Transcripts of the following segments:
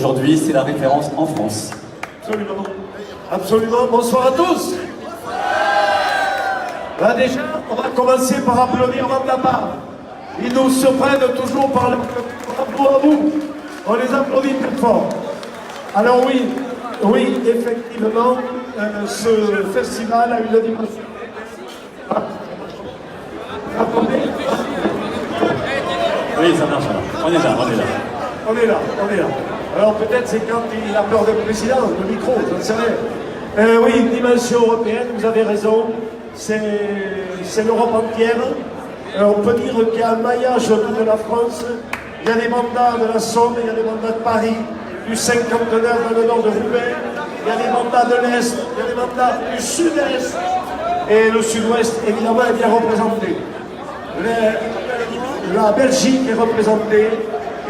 Aujourd'hui, c'est la référence en France. Absolument. Absolument. Bonsoir à tous. Là déjà, on va commencer par applaudir Wanda Park. Ils nous surprennent toujours par le bravo à vous. On les applaudit très fort. Alors oui, effectivement, ce festival a eu la dimension. Oui, ça marche. On est là. On est là. Alors peut-être c'est quand il a peur d'être président, le micro, je ne sais rien. Oui, une dimension européenne, vous avez raison, c'est l'Europe entière. On peut dire qu'il y a un maillage autour de la France. Il y a des mandats de la Somme, il y a des mandats de Paris, du 59 dans le nord de Roubaix, il y a des mandats de l'Est, il y a des mandats du Sud-Est. Et le Sud-Ouest, évidemment, est bien représenté. La Belgique est représentée,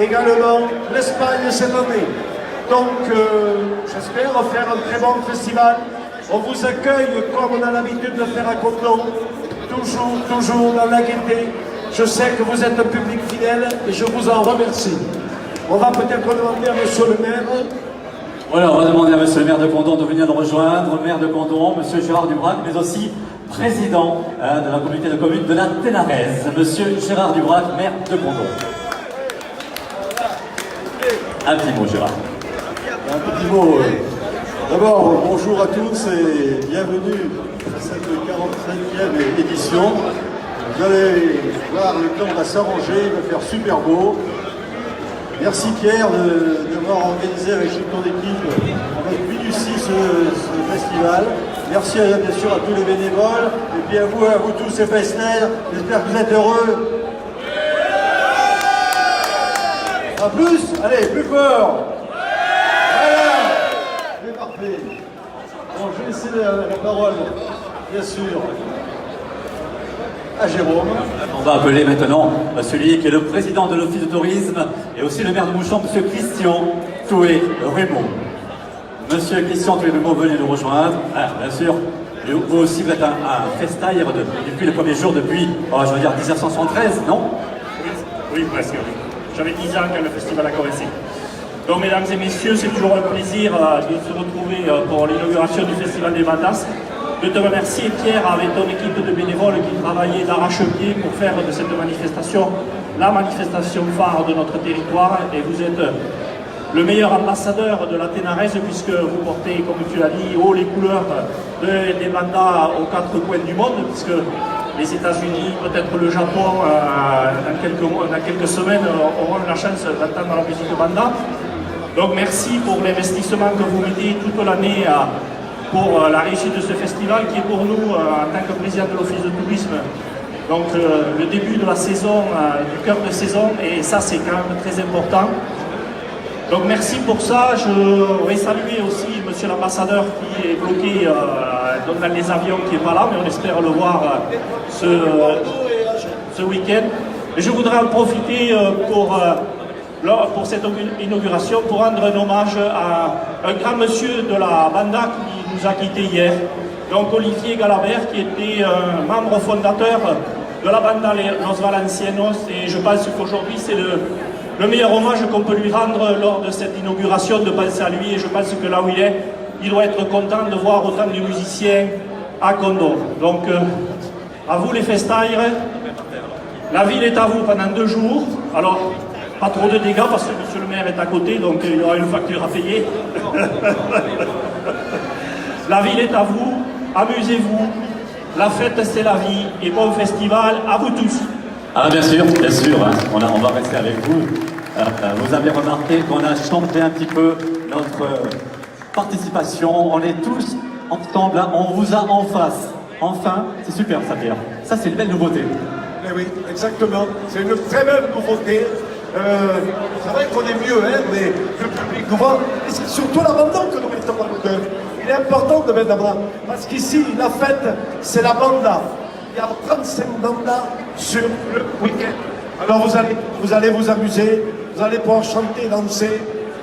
également l'Espagne cette année. Donc, j'espère faire un très bon festival. On vous accueille comme on a l'habitude de faire à Condom, toujours dans la gaieté. Je sais que vous êtes un public fidèle et je vous en remercie. On va peut-être demander à monsieur le maire. Voilà, on va demander à monsieur le maire de Condom de venir nous rejoindre, maire de Condom, monsieur Gérard Dubrac, mais aussi président de la communauté de communes de la Ténarèze, monsieur Gérard Dubrac, maire de Condom. Un petit mot, Gérard. Un petit mot. D'abord, bonjour à tous et bienvenue à cette 45e édition. Vous allez voir, le temps va s'arranger, il va faire super beau. Merci Pierre d'avoir organisé avec toute ton équipe, avec minutie ce festival. Merci bien sûr à tous les bénévoles, et puis à vous tous ces festeurs. J'espère que vous êtes heureux. À plus, allez, plus fort. Voilà, c'est parfait. Bon, je vais laisser la parole, bien sûr, à Jérôme. On va appeler maintenant celui qui est le président de l'office de tourisme et aussi le maire de Mouchon, monsieur Christian Toué-Rémond. Monsieur Christian Toué-Rémond, venez nous rejoindre. Ah, bien sûr, vous aussi, vous êtes un festaire depuis le premier jour, depuis, je veux dire, 1973, non? Oui, presque. J'avais 10 ans quand le festival a commencé. Donc, mesdames et messieurs, c'est toujours un plaisir de se retrouver pour l'inauguration du Festival des Bandas. De te remercier, Pierre, avec ton équipe de bénévoles qui travaillaient d'arrache-pied pour faire de cette manifestation la manifestation phare de notre territoire. Et vous êtes le meilleur ambassadeur de la Ténarèze puisque vous portez, comme tu l'as dit, haut les couleurs des bandas aux quatre coins du monde, puisque les États-Unis, peut-être le Japon, dans quelques semaines, auront la chance d'entendre la musique banda. Donc merci pour l'investissement que vous mettez toute l'année pour la réussite de ce festival qui est pour nous, en tant que président de l'Office de tourisme, donc le début de la saison, du cœur de saison, et ça c'est quand même très important. Donc merci pour ça. Je voudrais saluer aussi monsieur l'ambassadeur qui est bloqué dans les avions, qui n'est pas là, mais on espère le voir ce week-end. Et je voudrais en profiter pour cette inauguration pour rendre un hommage à un grand monsieur de la banda qui nous a quittés hier. Donc Olivier Galabert, qui était un membre fondateur de la banda Los Valencianos, et je pense qu'aujourd'hui c'est le meilleur hommage qu'on peut lui rendre lors de cette inauguration, de penser à lui, et je pense que là où il doit être content de voir autant de musiciens à Condom. Donc, à vous les festaires, la ville est à vous pendant 2 jours, alors pas trop de dégâts parce que monsieur le maire est à côté, donc il y aura une facture à payer. La ville est à vous, amusez-vous, la fête c'est la vie, et bon festival à vous tous. Ah bien sûr, hein. On va rester avec vous. Vous avez remarqué qu'on a changé un petit peu notre participation. On est tous ensemble, hein. On vous a en face. Enfin, c'est super ça, Pierre. Ça, c'est une belle nouveauté. Mais oui, exactement. C'est une très belle nouveauté. C'est vrai qu'on est mieux, hein, mais le public nous voit. Et c'est surtout l'abandon que nous mettons en cœur. Il est important de mettre l'abandon. Parce qu'ici, la fête, c'est la banda. Il y a 35 bandas sur le week-end. Alors vous allez vous amuser, vous allez pouvoir chanter, danser.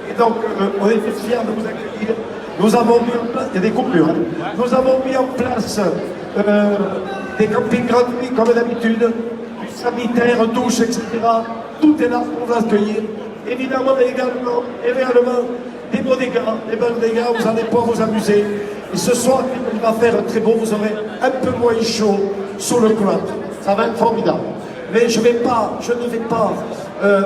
Et donc, on est fiers de vous accueillir. Nous avons mis en place, il y a des coupures, hein. Nous avons mis en place des campings gratuits comme d'habitude, du sanitaire, douche, etc. Tout est là pour vous accueillir. évidemment également des beaux dégâts, vous allez pouvoir vous amuser. Et ce soir, il va faire très beau, vous aurez un peu moins chaud sur le cloître. Ça va être formidable. Mais je ne vais pas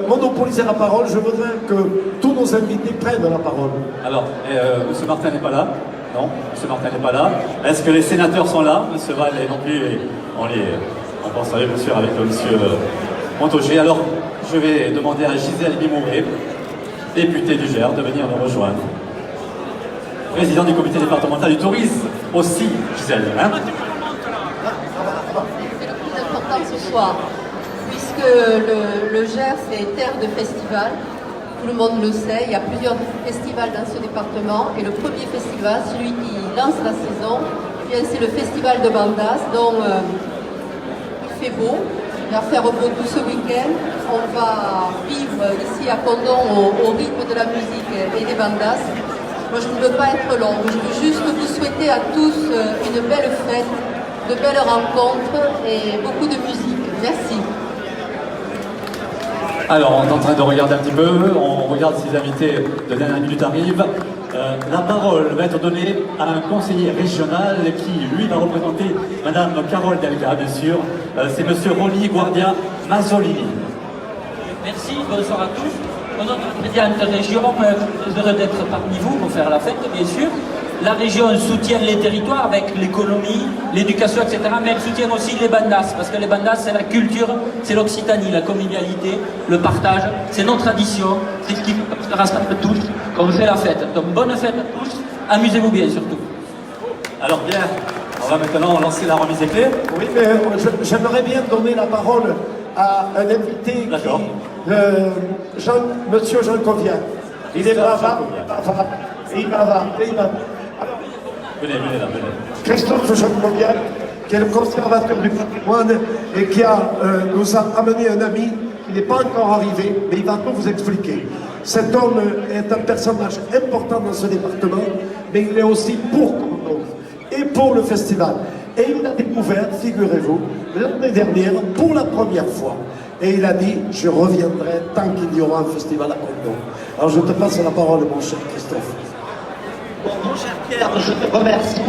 monopoliser la parole, je voudrais que tous nos invités prennent la parole. Alors, M. Martin n'est pas là. Non, M. Martin n'est pas là. Est-ce que les sénateurs sont là? M. Val est non plus. On pense bien sûr avec M. Montaugé. Alors, je vais demander à Gisèle Bimouré, députée du Gers, de venir nous rejoindre. Président du comité départemental du tourisme aussi, Gisèle. Hein? C'est le plus important ce soir, puisque le Gers est terre de festival. Tout le monde le sait, il y a plusieurs festivals dans ce département. Et le premier festival, celui qui lance la saison, c'est le festival de Bandas, dont il fait beau. Il va faire beau tout ce week-end. On va vivre ici à Condom au rythme de la musique et des bandas. Moi, je ne veux pas être long. Je veux juste vous souhaiter à tous une belle fête, de belles rencontres et beaucoup de musique. Merci. Alors, on est en train de regarder un petit peu, on regarde si les invités de dernière minute arrivent. La parole va être donnée à un conseiller régional qui, lui, va représenter Madame Carole Delga, bien sûr. C'est Monsieur Roli Guardia Mazzolini. Merci, bonsoir à tous. Au nom de la présidente de région, heureux d'être parmi vous pour faire la fête, bien sûr. La région soutient les territoires avec l'économie, l'éducation, etc. Mais elle soutient aussi les bandas, parce que les bandas, c'est la culture, c'est l'Occitanie, la convivialité, le partage, c'est nos traditions, c'est ce qui nous rassemble tous, qu'on fait la fête. Donc bonne fête à tous, amusez-vous bien surtout. Alors bien, on va maintenant lancer la remise des clés. Oui, mais j'aimerais bien donner la parole à un invité Monsieur Jean Covian. Il est bavard, il va. Venez là, venez. Christophe Jean Covian, qui est le conservateur du patrimoine et qui nous a amené un ami qui n'est pas encore arrivé, mais il va tout vous expliquer. Cet homme est un personnage important dans ce département, mais il est aussi pour Condom et pour le festival. Et il a découvert, figurez-vous, l'année dernière, pour la première fois. Et il a dit, je reviendrai tant qu'il y aura un festival à Condom. Alors je te passe la parole, mon cher Christophe. Bon, mon cher Pierre, je te remercie.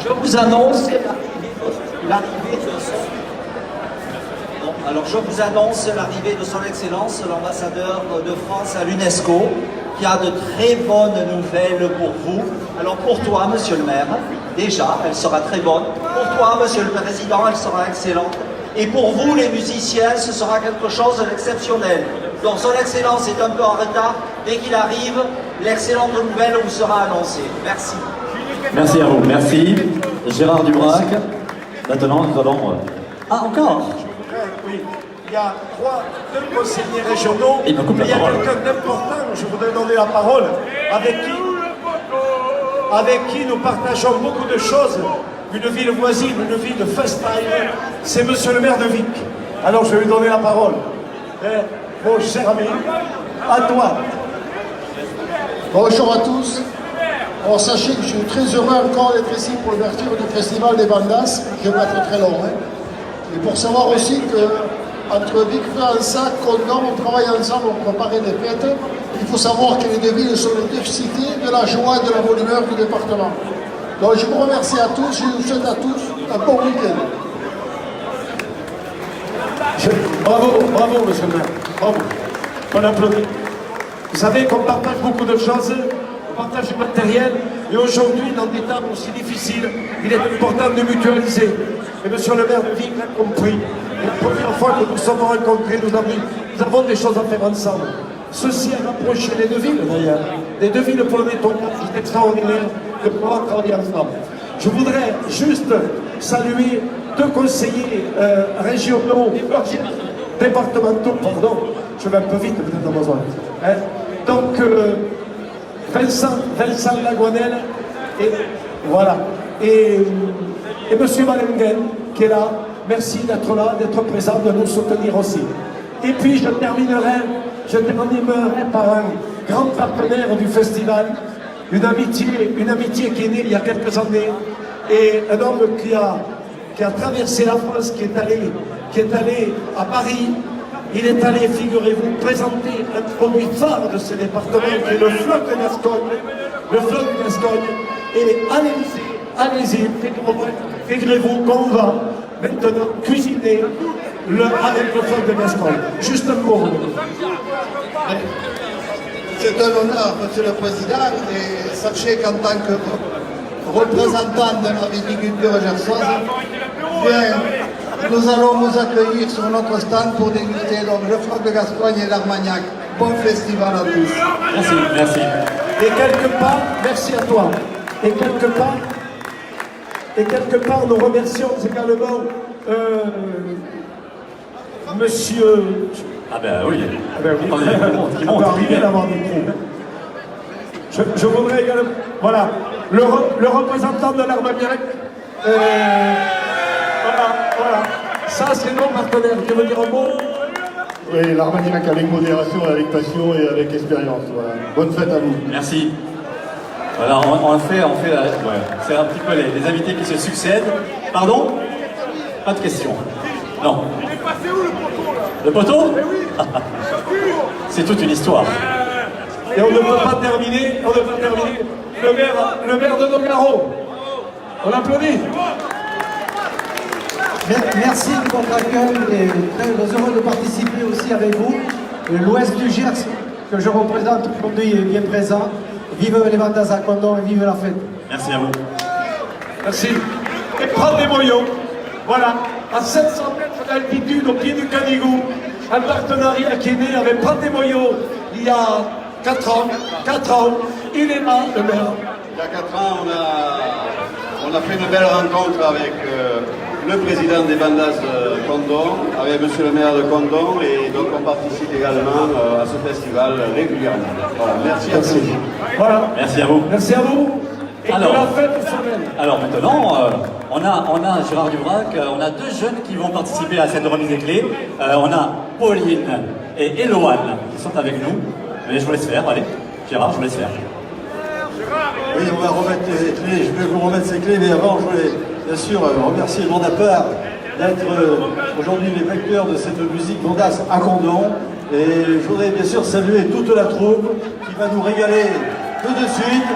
Je vous annonce l'arrivée de son Excellence, l'ambassadeur de France à l'UNESCO, qui a de très bonnes nouvelles pour vous. Alors pour toi, monsieur le maire, déjà, elle sera très bonne. Pour toi, monsieur le président, elle sera excellente. Et pour vous, les musiciens, ce sera quelque chose d'exceptionnel. Donc son Excellence est un peu en retard. Dès qu'il arrive, l'excellente nouvelle vous sera annoncée. Merci. Merci à vous, merci. Gérard Dubrac. Maintenant, nous allons... Ah, encore? Oui, il y a deux conseillers régionaux. Il me coupe la il y a parole. quelqu'un d'important, je voudrais donner la parole, avec qui nous partageons beaucoup de choses. Une ville voisine, une ville de festime, c'est monsieur le maire de Vic. Alors je vais lui donner la parole. Mon cher ami, à toi. Bonjour à tous. Alors sachez que je suis très heureux encore d'être ici pour l'ouverture du Festival des Bandas, qui va être très long. Et pour savoir aussi que entre Vic, Fransac, Condom, on travaille ensemble pour préparer des fêtes. Il faut savoir que les deux villes sont les deux cités de la joie et de la bonne humeur du département. Donc je vous remercie à tous, je vous souhaite à tous un bon week-end. Bravo, monsieur le maire. Bravo. On applaudit. Vous savez qu'on partage beaucoup de choses, on partage du matériel, et aujourd'hui, dans des temps aussi difficiles, il est important de mutualiser. Et monsieur le maire de Vic l'a compris. La première fois que nous sommes rencontrés, nous avons des choses à faire ensemble. Ceci a rapproché les deux villes, d'ailleurs. Les deux villes pour le nettoyage, c'est extraordinaire de pouvoir travailler ensemble. Je voudrais juste saluer deux conseillers régionaux, départementaux, pardon, je vais un peu vite, peut-être dans besoin. Donc, Vincent Laguanel, et voilà. Et monsieur Valengen, qui est là, merci d'être là, d'être présent, de nous soutenir aussi. Et puis, je terminerai par un grand partenaire du festival, une amitié qui est née il y a quelques années, et un homme qui a traversé la France, qui est allé à Paris, il est allé, figurez-vous, présenter un produit phare de ce département, qui est le floc de Gascogne. Le floc de Gascogne. Et allez-y, figurez-vous qu'on va maintenant cuisiner avec le floc de Gascogne. Juste un mot. C'est un honneur, Monsieur le Président, et sachez qu'en tant que représentant de la viticulture gersoise, nous allons vous accueillir sur notre stand pour déguster donc, le floc de Gascogne et l'Armagnac. Bon festival à tous. Merci, merci. Et quelque part, merci à toi. Et quelque part, nous remercions également Monsieur. Ah ben oui. Ah ben oui. Attendez, On va arriver d'avoir des trous. Je voudrais également. Voilà. Le représentant de l'Armagnac. Voilà. Ça, c'est nos partenaires. Tu veux dire un mot? Oui, l'Armagnac avec modération, avec passion et avec expérience. Voilà. Bonne fête à vous. Merci. Voilà, on fait ouais, c'est un petit peu les invités qui se succèdent. Pardon? Pas de questions. Non. Il est passé où le poteau là? Le poteau? Eh oui. C'est toute une histoire. Et on ne peut pas terminer, le maire de Nogaro. On applaudit. Merci de votre accueil et très heureux de participer aussi avec vous. L'Ouest du Gers, que je représente aujourd'hui, est bien présent. Vive les Vendas à Condom et vive la fête. Merci à vous. Merci. Et prends des moyons. Voilà, à 700 mètres d'altitude, au pied du Canigou, un partenariat qui est né avec Prends des moyons il y a 4 ans. Il est là, le maire. Il y a 4 ans, on a fait une belle rencontre avec le président des Bandas de Condom, avec monsieur le maire de Condom, et donc on participe également à ce festival régulièrement. Voilà, merci à tous. Voilà. Merci à vous. Merci à vous. Et Alors, que la fête soit belle. Alors maintenant, on a Gérard Duvrac, on a 2 jeunes qui vont participer à cette remise des clés. On a Pauline et Éloane qui sont avec nous. Mais je vous laisse faire, allez. Gérard, je vous laisse faire. Oui, on va remettre les clés, je vais vous remettre ces clés, mais avant, je voulais bien sûr remercier le Mandapart d'être aujourd'hui les vecteurs de cette musique Vendas à Condom. Et je voudrais bien sûr saluer toute la troupe qui va nous régaler tout de suite.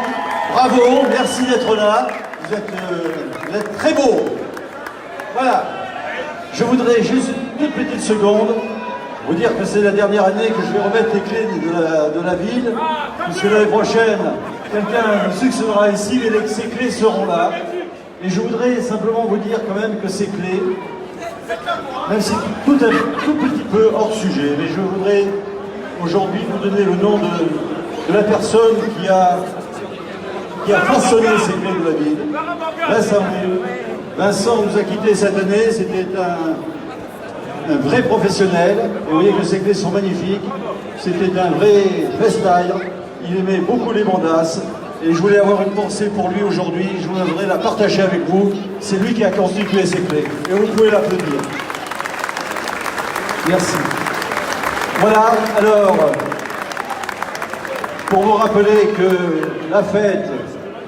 Bravo, merci d'être là, vous êtes très beaux. Voilà, je voudrais juste une toute petite seconde vous dire que c'est la dernière année que je vais remettre les clés de la ville, puisque l'année prochaine, quelqu'un succédera ici et ces clés seront là. Et je voudrais simplement vous dire quand même que ces clés, même si c'est tout petit peu hors sujet, mais je voudrais aujourd'hui vous donner le nom de la personne qui a façonné ces clés de la ville. Vincent nous a quittés cette année, c'était un vrai professionnel, et vous voyez que ces clés sont magnifiques, c'était un vrai freestyle, il aimait beaucoup les bandas, et je voulais avoir une pensée pour lui aujourd'hui, je voudrais la partager avec vous, c'est lui qui a constitué ces clés, et vous pouvez l'applaudir. Merci. Voilà, alors, pour vous rappeler que la fête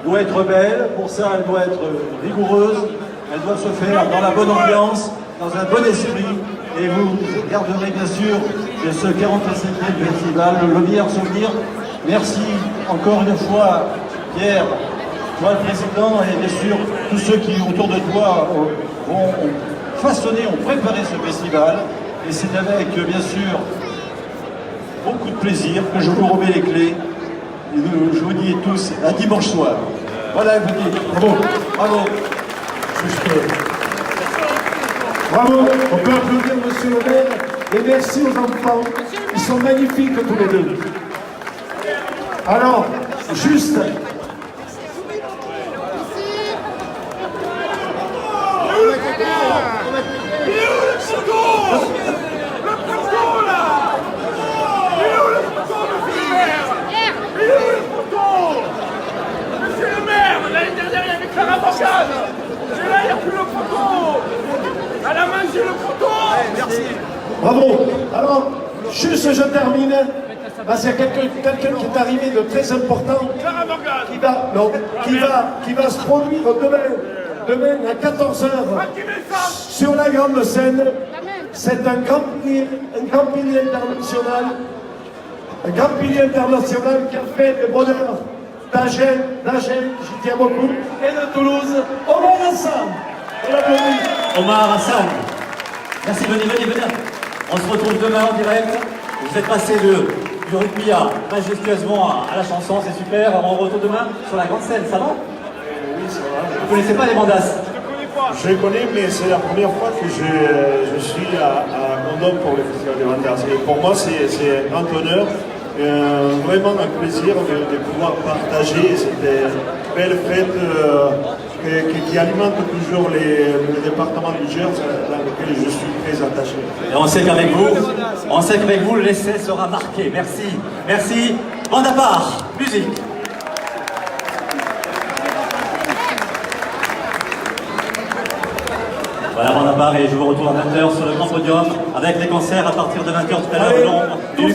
doit être belle, pour ça elle doit être rigoureuse, elle doit se faire dans la bonne ambiance, dans un bon esprit, et vous garderez bien sûr de ce 45e festival le meilleur souvenir. Merci encore une fois Pierre, toi le président, et bien sûr tous ceux qui autour de toi ont façonné, ont préparé ce festival, et c'est avec bien sûr beaucoup de plaisir que je vous remets les clés, et je vous dis tous à dimanche soir. Voilà, je vous dis bravo, bravo. Bravo, on peut applaudir monsieur le maire et merci aux enfants, ils sont magnifiques tous les deux. Alors, juste... Monsieur le maire, l'année dernière il y avait Clara Morgane. Et là il n'y a plus le poteau. Elle a mangé le poteau. Merci. Bravo. Alors, juste je termine. Parce qu'il y a quelqu'un qui est arrivé de très important qui va se produire demain à 14h sur la grande scène. c'est un grand pilier international. Un grand pilier international qui a fait le bonheur d'Agen, j'y tiens beaucoup, et de Toulouse, Omar Hassan. On l'applaudit. Omar Hassan. Merci, venez. On se retrouve demain en direct. Vous êtes passé du rugby majestueusement à la chanson, c'est super. On retourne demain sur la grande scène, ça va? Oui, ça va. Vous ne connaissez pas les Vandas? Je les connais, mais c'est la première fois que je suis à Condom pour le Festival des Vandas. Et pour moi, c'est un grand honneur, vraiment un plaisir de pouvoir partager cette belle fête qui alimente toujours le département du Gers, dans lequel je suis très attaché. Et on sait qu'avec vous, l'essai sera marqué. Merci. Bande à part, musique. Voilà, bande à part, et je vous retrouve à 20h sur le grand podium avec les concerts à partir de 20h tout à l'heure.